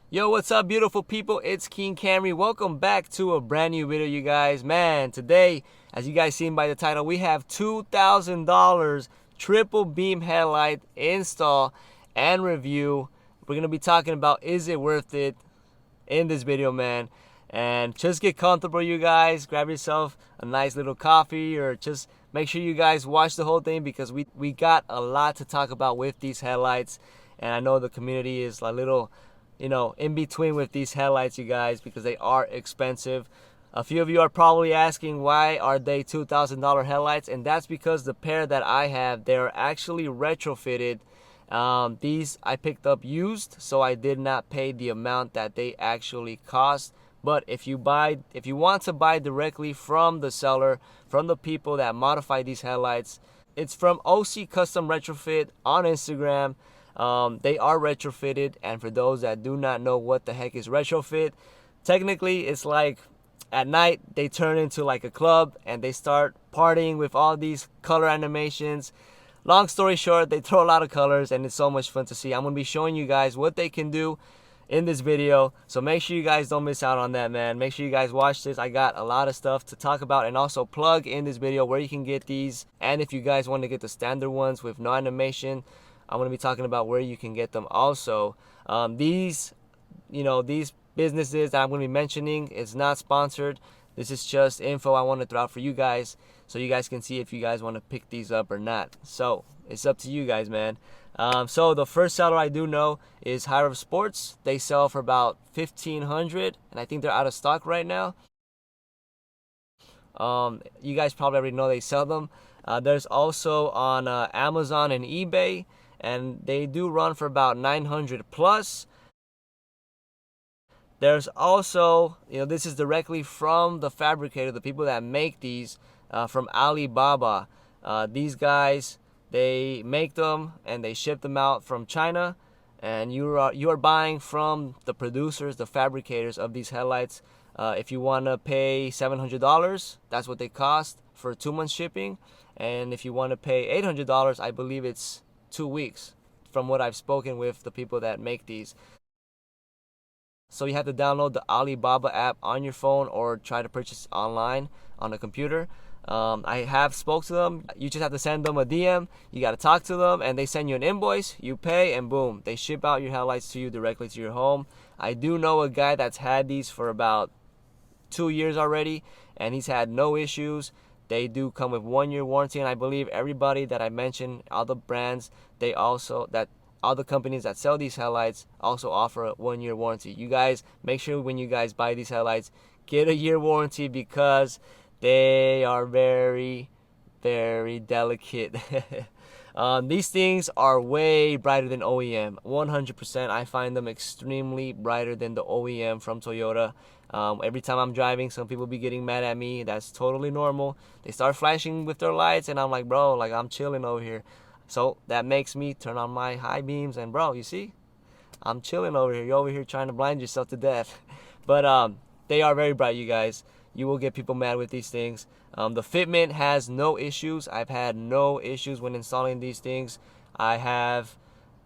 Yo, what's up, beautiful people? It's King Camry. Welcome back to a brand new video, you guys. Man, today, as you guys seen by the title, we have $2,000 triple beam headlight install and review. We're going to be talking about, is it worth it, in this video, man. And just get comfortable, you guys. Grab yourself a nice little coffee, or just make sure you guys watch the whole thing, because we got a lot to talk about with these headlights. And I know the community is a little, in between with these headlights, you guys, because they are expensive. A few of you are probably asking, why are they $2,000 headlights? And that's because the pair that I have, they're actually retrofitted. These I picked up used, so I did not pay the amount that they actually cost. But if you want to buy directly from the seller, from the people that modify these headlights, it's from OC Custom Retrofit on Instagram. They are retrofitted, and for those that do not know what the heck is retrofit, technically it's like at night they turn into like a club and they start partying with all these color animations. Long story short, they throw a lot of colors and it's so much fun to see. I'm going to be showing you guys what they can do in this video, so make sure you guys don't miss out on that, man. Make sure you guys watch this. I got a lot of stuff to talk about and also plug in this video where you can get these. And if you guys want to get the standard ones with no animation, I'm going to be talking about where you can get them also. These businesses that I'm going to be mentioning is not sponsored. This is just info I want to throw out for you guys, so you guys can see if you guys want to pick these up or not. So it's up to you guys, man. So the first seller I do know is High Rev Sports. They sell for about $1,500, and I think they're out of stock right now. You guys probably already know they sell them. There's also on Amazon and eBay, and they do run for about $900 plus. There's also, this is directly from the fabricator, the people that make these, from Alibaba. These guys, they make them and they ship them out from China, and you are buying from the producers, the fabricators of these headlights. If you want to pay $700, that's what they cost for 2 months shipping. And if you want to pay $800, I believe it's 2 weeks, from what I've spoken with the people that make these. So you have to download the Alibaba app on your phone or try to purchase online on a computer. I have spoke to them. You just have to send them a DM. You got to talk to them, and they send you an invoice. You pay, and boom, they ship out your headlights to you directly to your home. I do know a guy that's had these for about 2 years already, and he's had no issues. They do come with 1-year warranty, and I believe everybody that I mentioned, all the brands, all the companies that sell these headlights also offer a 1-year warranty. You guys, make sure when you guys buy these headlights, get a year warranty, because they are very, very delicate. These things are way brighter than OEM. 100%. I find them extremely brighter than the OEM from Toyota. Every time I'm driving, some people be getting mad at me. That's totally normal. They start flashing with their lights, and I'm like, bro, like, I'm chilling over here. So that makes me turn on my high beams, and bro, you see, I'm chilling over here. You're over here trying to blind yourself to death. But they are very bright, you guys. You will get people mad with these things. The fitment has no issues. I've had no issues when installing these things. I have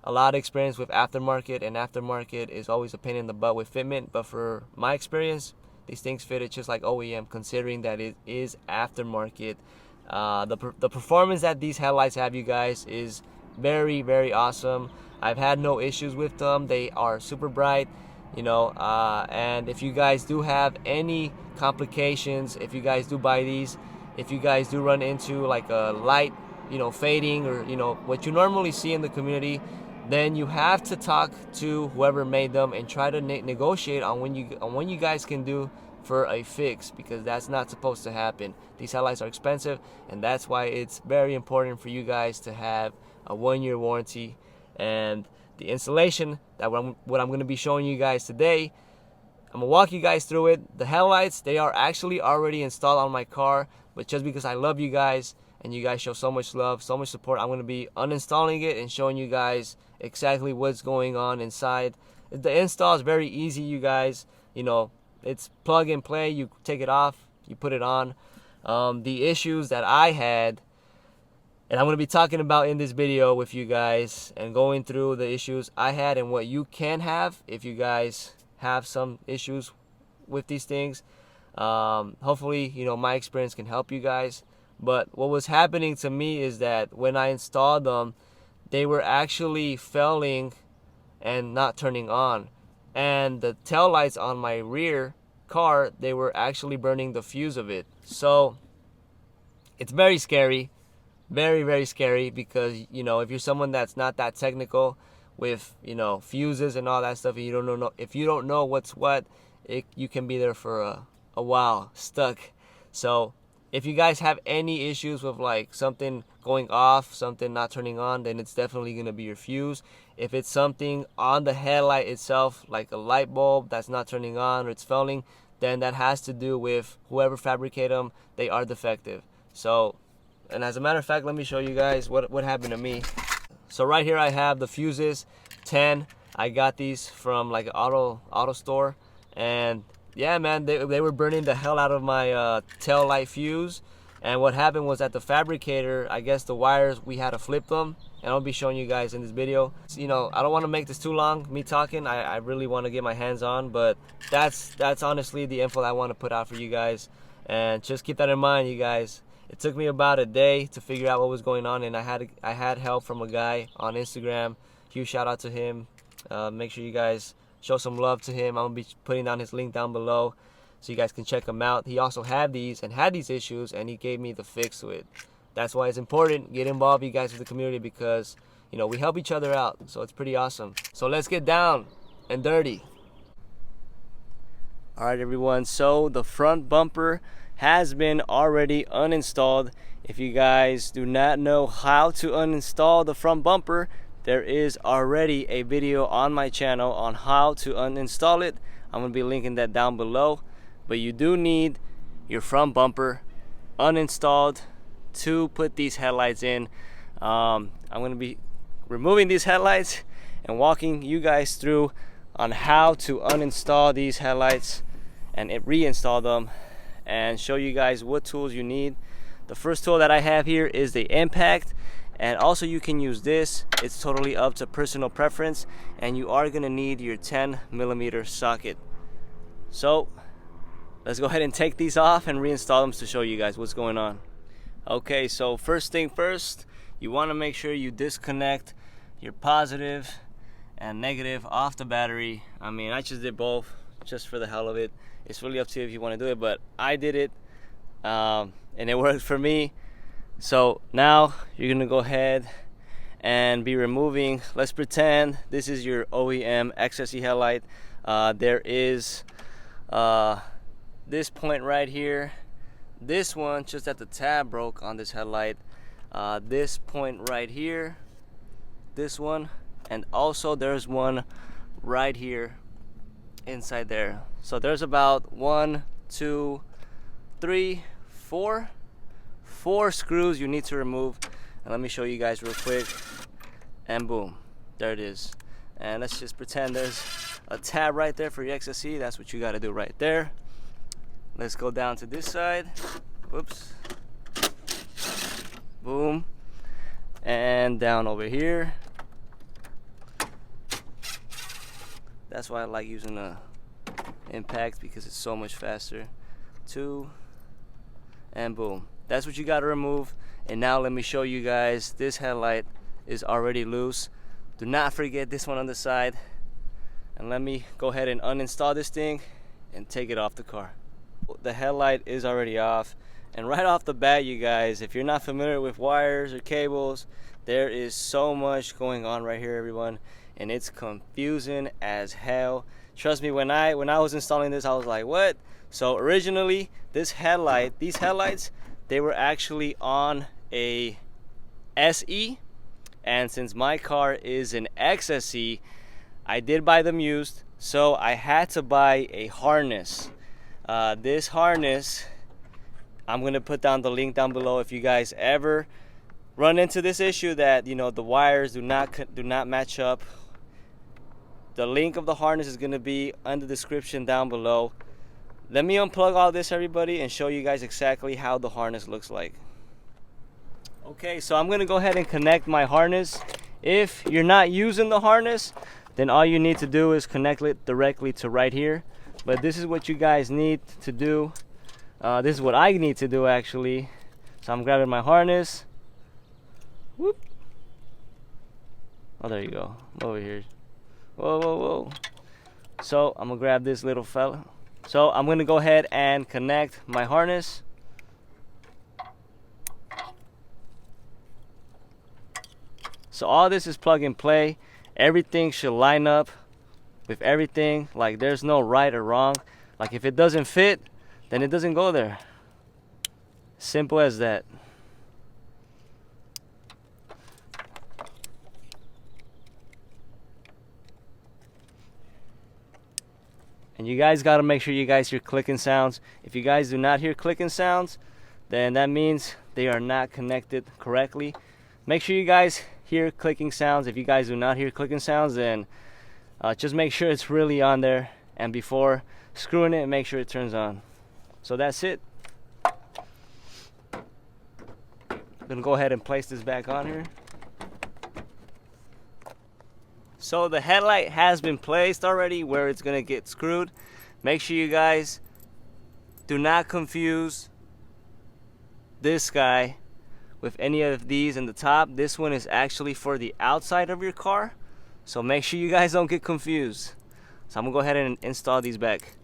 a lot of experience with aftermarket, and aftermarket is always a pain in the butt with fitment. But for my experience, these things fitted just like OEM, considering that it is aftermarket. The performance that these headlights have, you guys, is very, very awesome. I've had no issues with them. They are super bright, and if you guys do have any complications, if you guys do buy these, if you guys do run into like a light, fading, or what you normally see in the community, then you have to talk to whoever made them and try to negotiate on when you guys can do for a fix, because that's not supposed to happen. These headlights are expensive, and that's why it's very important for you guys to have a 1-year warranty. And the installation, what I'm going to be showing you guys today, I'm going to walk you guys through it. The headlights, they are actually already installed on my car, but just because I love you guys and you guys show so much love, so much support, I'm going to be uninstalling it and showing you guys exactly what's going on inside. The install is very easy, you guys. It's plug and play. You take it off, you put it on. The issues that I had And I'm going to be talking about in this video with you guys and going through the issues I had and what you can have if you guys have some issues with these things. Hopefully, you know, my experience can help you guys. But what was happening to me is that when I installed them, they were actually failing and not turning on. And the tail lights on my rear car, they were actually burning the fuse of it. So it's very scary. Very, very scary, because, you know, if you're someone that's not that technical with, you know, fuses and all that stuff, and you don't know, if you don't know what's what, you can be there for a while stuck. So if you guys have any issues with like something going off, something not turning on, then it's definitely going to be your fuse. If it's something on the headlight itself, like a light bulb that's not turning on or it's failing, then that has to do with whoever fabricated them. They are defective. So, and as a matter of fact, let me show you guys what happened to me. So right here I have the fuses, 10. I got these from like an auto store, and yeah, man, they were burning the hell out of my tail light fuse. And what happened was that the fabricator, I guess the wires, we had to flip them, and I'll be showing you guys in this video. You know, I don't want to make this too long, me talking. I really want to get my hands on, but that's honestly the info I want to put out for you guys. And just keep that in mind, you guys. It took me about a day to figure out what was going on, and I had help from a guy on Instagram. Huge shout out to him. Make sure you guys show some love to him. I'm gonna be putting down his link down below so you guys can check him out. He also had these issues, and he gave me the fix to it. That's why it's important. Get involved, you guys, with the community, because, you know, we help each other out. So it's pretty awesome. So let's get down and dirty. All right, everyone. So the front bumper has been already uninstalled. If you guys do not know how to uninstall the front bumper, there is already a video on my channel on how to uninstall it. I'm gonna be linking that down below. But you do need your front bumper uninstalled to put these headlights in. I'm gonna be removing these headlights and walking you guys through on how to uninstall these headlights and reinstall them, and show you guys what tools you need. The first tool that I have here is the impact, and also you can use this. It's totally up to personal preference, and you are gonna need your 10mm socket. So let's go ahead and take these off and reinstall them to show you guys what's going on. Okay, so first thing first, you want to make sure you disconnect your positive and negative off the battery. I mean, I just did both just for the hell of it. It's really up to you if you want to do it, but I did it, and it worked for me. So now you're gonna go ahead and be removing, let's pretend this is your OEM XSE headlight. There is this point right here, this one just at the tab broke on this headlight, this point right here, this one, and also there's one right here inside there. So there's about 1, 2, 3, 4 screws you need to remove, and let me show you guys real quick. And boom, there it is. And let's just pretend there's a tab right there for your XSE. That's what you got to do right there. Let's go down to this side. Whoops. Boom. And down over here. That's why I like using a impact, because it's so much faster. 2, and boom. That's what you got to remove. And now let me show you guys, this headlight is already loose. Do not forget this one on the side. And let me go ahead and uninstall this thing and take it off the car. The headlight is already off, and right off the bat, you guys, if you're not familiar with wires or cables, there is so much going on right here, everyone, and it's confusing as hell. Trust me, when I was installing this, I was like, what? So originally, these headlights, they were actually on a SE, and since my car is an XSE, I did buy them used, so I had to buy a harness. This harness, I'm gonna put down the link down below. If you guys ever run into this issue that, you know, the wires do not match up, the link of the harness is gonna be in the description down below. Let me unplug all this, everybody, and show you guys exactly how the harness looks like. Okay, so I'm gonna go ahead and connect my harness. If you're not using the harness, then all you need to do is connect it directly to right here. But this is what you guys need to do. This is what I need to do actually. So I'm grabbing my harness. Whoop. Oh, there you go. Over here. Whoa, whoa, whoa. So I'm gonna grab this little fella. So I'm gonna go ahead and connect my harness. So all this is plug and play. Everything should line up with everything. Like there's no right or wrong. Like if it doesn't fit, then it doesn't go there. Simple as that. And you guys got to make sure you guys hear clicking sounds. If you guys do not hear clicking sounds, then that means they are not connected correctly. Make sure you guys hear clicking sounds. If you guys do not hear clicking sounds, then just make sure it's really on there, and before screwing it, make sure it turns on. So that's it. I'm gonna go ahead and place this back on here. So the headlight has been placed already where it's gonna get screwed. Make sure you guys do not confuse this guy with any of these in the top. This one is actually for the outside of your car, so make sure you guys don't get confused. So I'm gonna go ahead and install these back.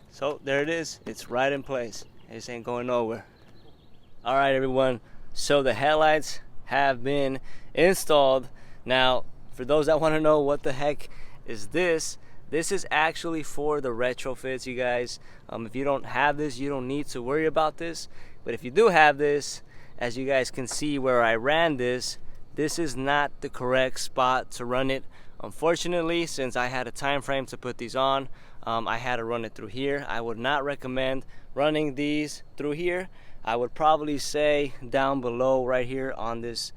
So there it is, it's right in place. This ain't going nowhere. All right, everyone, so the headlights have been installed. Now, for those that want to know what the heck is this is actually for the retrofits, you guys. If you don't have this, you don't need to worry about this. But if you do have this, as you guys can see where I ran this is not the correct spot to run it. Unfortunately, since I had a time frame to put these on, I had to run it through here. I would not recommend running these through here. I would probably say down below right here on this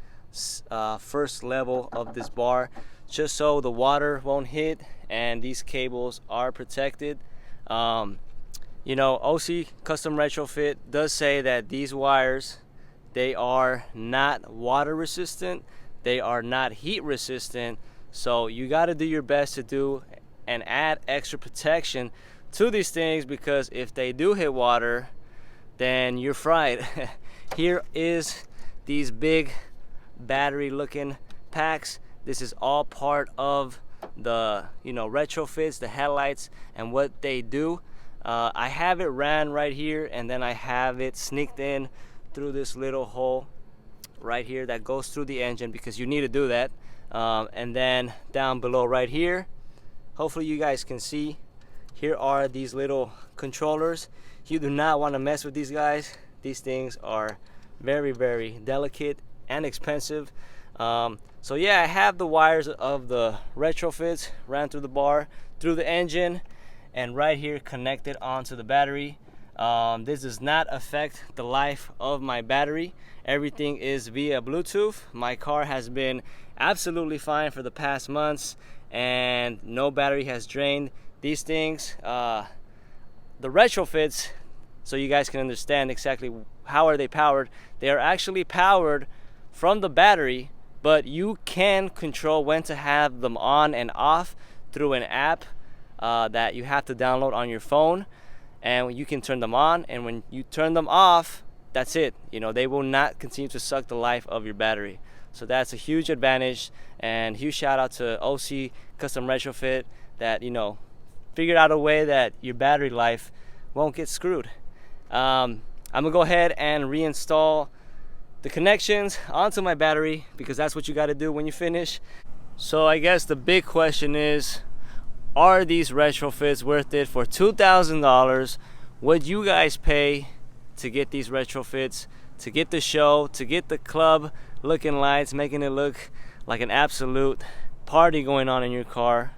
first level of this bar, just so the water won't hit and these cables are protected. You know, OC Custom Retrofit does say that these wires, they are not water resistant, they are not heat resistant, so you got to do your best to do and add extra protection to these things, because if they do hit water, then you're fried. Here is these big battery looking packs. This is all part of the, you know, retrofits, the headlights and what they do. I have it ran right here, and then I have it sneaked in through this little hole right here that goes through the engine, because you need to do that. And then down below right here, hopefully you guys can see, here are these little controllers. You do not want to mess with these guys. These things are very, very delicate and expensive. So yeah, I have the wires of the retrofits ran through the bar, through the engine, and right here connected onto the battery. This does not affect the life of my battery. Everything is via Bluetooth. My car has been absolutely fine for the past months, and no battery has drained. These things, the retrofits, so you guys can understand exactly how are they powered. They are actually powered from the battery, but you can control when to have them on and off through an app that you have to download on your phone, and you can turn them on, and when you turn them off, that's it. You know, they will not continue to suck the life of your battery. So that's a huge advantage, and huge shout out to OC Custom Retrofit that, you know, figured out a way that your battery life won't get screwed. I'm gonna go ahead and reinstall the connections onto my battery, because that's what you got to do when you finish. So I guess the big question is, are these retrofits worth it? For $2,000, would you guys pay to get these retrofits, to get the show, to get the club looking lights, making it look like an absolute party going on in your car?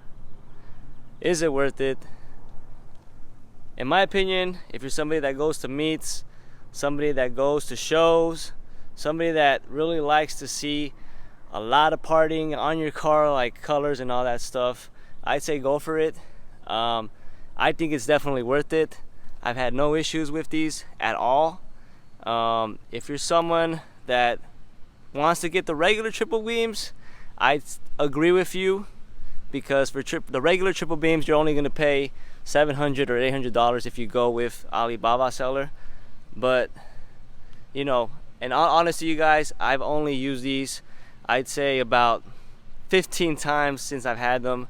Is it worth it? In my opinion, if you're somebody that goes to meets, somebody that goes to shows, somebody that really likes to see a lot of parting on your car, like colors and all that stuff, I'd say go for it. I think it's definitely worth it. I've had no issues with these at all. If you're someone that wants to get the regular triple beams, I agree with you, because for the regular triple beams you're only going to pay $700 or $800 if you go with Alibaba seller. But you know, and honestly, you guys, I've only used these, I'd say about 15 times since I've had them.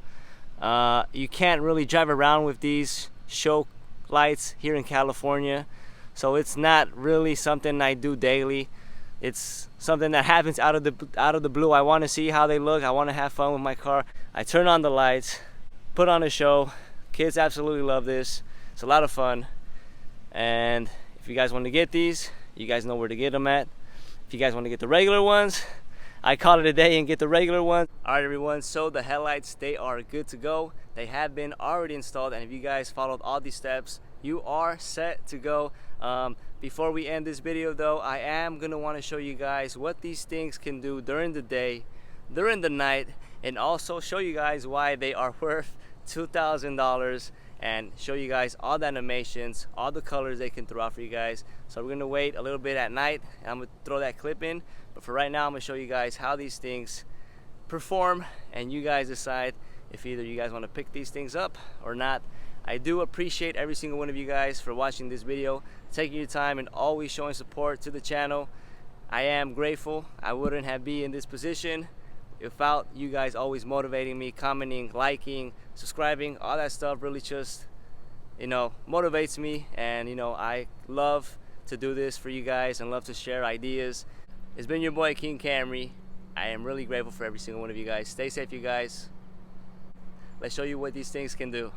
You can't really drive around with these show lights here in California, so it's not really something I do daily. It's something that happens out of the blue. I want to see how they look. I want to have fun with my car. I turn on the lights, put on a show. Kids absolutely love this. It's a lot of fun. And if you guys want to get these, you guys know where to get them at. If you guys want to get the regular ones, I call it a day and get the regular ones. All right, everyone, so the headlights, they are good to go. They have been already installed, and if you guys followed all these steps, you are set to go. Before we end this video though, I am gonna want to show you guys what these things can do during the day, during the night, and also show you guys why they are worth $2,000, and show you guys all the animations, all the colors they can throw out for you guys. So we're gonna wait a little bit at night and I'm gonna throw that clip in, but for right now I'm gonna show you guys how these things perform, and you guys decide if either you guys want to pick these things up or not. I do appreciate every single one of you guys for watching this video, taking your time, and always showing support to the channel. I am grateful. I wouldn't have been in this position without you guys always motivating me, commenting, liking, subscribing. All that stuff really just, you know, motivates me, and you know, I love to do this for you guys and love to share ideas. It's been your boy King Camry. I am really grateful for every single one of you guys. Stay safe, you guys. Let's show you what these things can do.